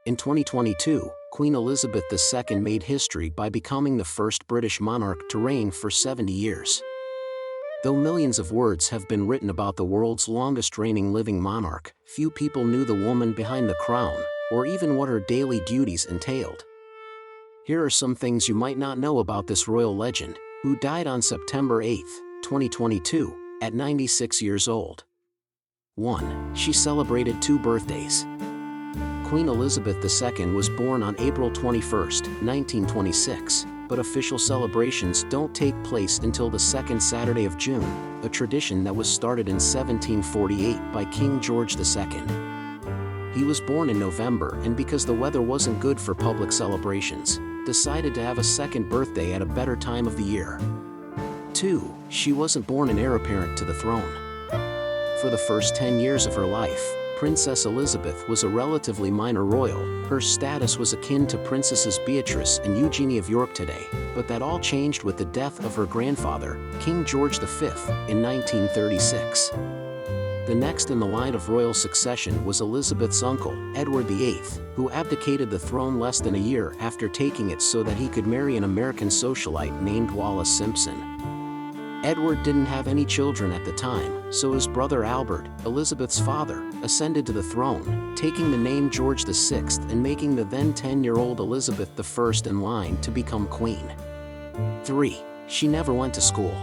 In 2022, Queen Elizabeth II made history by becoming the first British monarch to reign for 70 years. Though millions of words have been written about the world's longest reigning living monarch, few people knew the woman behind the crown, or even what her daily duties entailed. Here are some things you might not know about this royal legend, who died on September 8, 2022, at 96 years old. 1. She celebrated 2 birthdays. Queen Elizabeth II was born on April 21, 1926, but official celebrations don't take place until the second Saturday of June, a tradition that was started in 1748 by King George II. He was born in November and because the weather wasn't good for public celebrations, decided to have a second birthday at a better time of the year. 2. She wasn't born an heir apparent to the throne. For the first 10 years of her life, Princess Elizabeth was a relatively minor royal. Her status was akin to Princesses Beatrice and Eugenie of York today, but that all changed with the death of her grandfather, King George V, in 1936. The next in the line of royal succession was Elizabeth's uncle, Edward VIII, who abdicated the throne less than a year after taking it so that he could marry an American socialite named Wallis Simpson. Edward didn't have any children at the time, so his brother Albert, Elizabeth's father, ascended to the throne, taking the name George VI and making the then 10-year-old Elizabeth I in line to become queen. 3. She never went to school.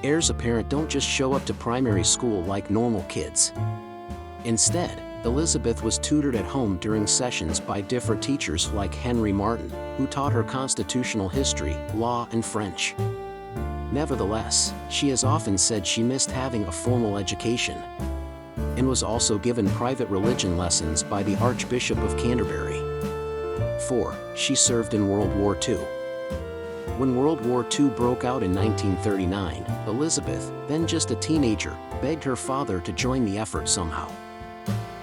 Heirs apparent don't just show up to primary school like normal kids. Instead, Elizabeth was tutored at home during sessions by different teachers like Henry Martin, who taught her constitutional history, law, and French. Nevertheless, she has often said she missed having a formal education, and was also given private religion lessons by the Archbishop of Canterbury. 4. She served in World War II. When World War II broke out in 1939, Elizabeth, then just a teenager, begged her father to join the effort somehow.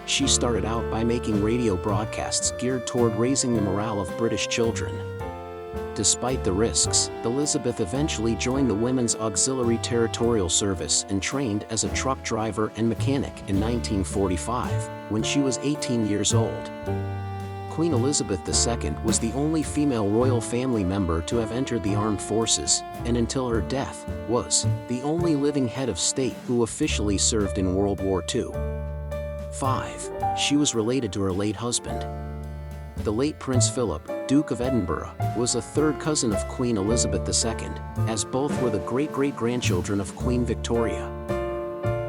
She started out by making radio broadcasts geared toward raising the morale of British children. Despite the risks, Elizabeth eventually joined the Women's Auxiliary Territorial Service and trained as a truck driver and mechanic in 1945, when she was 18 years old. Queen Elizabeth II was the only female royal family member to have entered the armed forces, and until her death, was the only living head of state who officially served in World War II. 5. She was related to her late husband. The late Prince Philip, Duke of Edinburgh, was a third cousin of Queen Elizabeth II, as both were the great-great-grandchildren of Queen Victoria.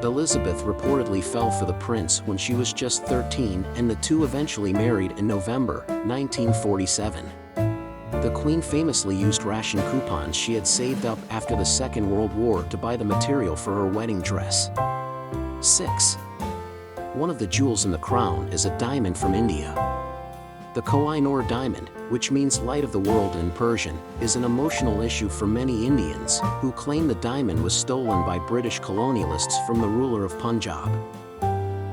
Elizabeth reportedly fell for the prince when she was just 13, and the two eventually married in November 1947. The Queen famously used ration coupons she had saved up after the Second World War to buy the material for her wedding dress. 6. One of the jewels in the crown is a diamond from India. The Koh-i-Noor diamond, which means light of the world in Persian, is an emotional issue for many Indians, who claim the diamond was stolen by British colonialists from the ruler of Punjab.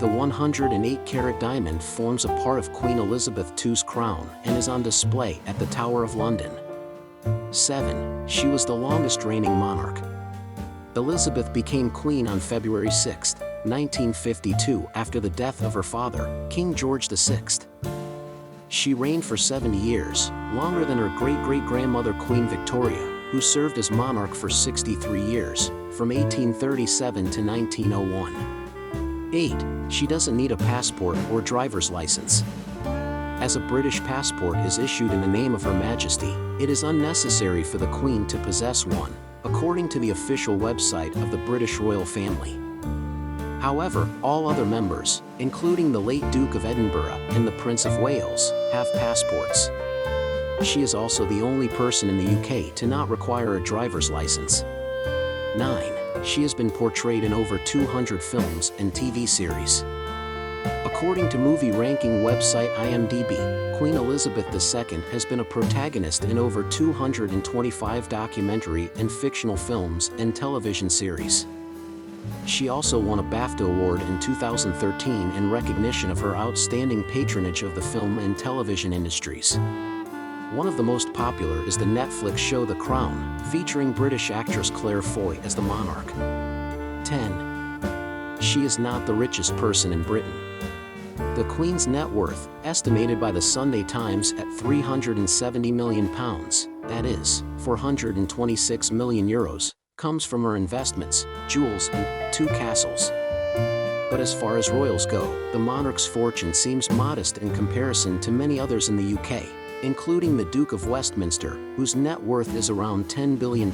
The 108-carat diamond forms a part of Queen Elizabeth II's crown and is on display at the Tower of London. 7. She was the longest reigning monarch. Elizabeth became queen on February 6, 1952, after the death of her father, King George VI. She reigned for 70 years, longer than her great-great-grandmother Queen Victoria, who served as monarch for 63 years, from 1837 to 1901. 8. She doesn't need a passport or driver's license. As a British passport is issued in the name of Her Majesty, it is unnecessary for the Queen to possess one, according to the official website of the British royal family. However, all other members, including the late Duke of Edinburgh and the Prince of Wales, have passports. She is also the only person in the UK to not require a driver's license. 9. She has been portrayed in over 200 films and TV series. According to movie ranking website IMDb, Queen Elizabeth II has been a protagonist in over 225 documentary and fictional films and television series. She also won a BAFTA award in 2013 in recognition of her outstanding patronage of the film and television industries. One of the most popular is the Netflix show The Crown, featuring British actress Claire Foy as the monarch. 10. She is not the richest person in Britain. The Queen's net worth, estimated by the Sunday Times at £370 million, that is, 426 million euros, comes from her investments, jewels and 2 castles. But as far as royals go, the monarch's fortune seems modest in comparison to many others in the UK, including the Duke of Westminster, whose net worth is around £10 billion,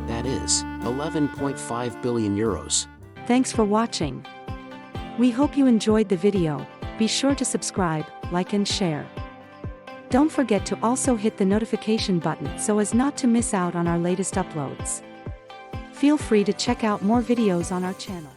that is, 11.5 billion euros. Thanks for watching. We hope you enjoyed the video. Be sure to subscribe, like and share. Don't forget to also hit the notification button so as not to miss out on our latest uploads. Feel free to check out more videos on our channel.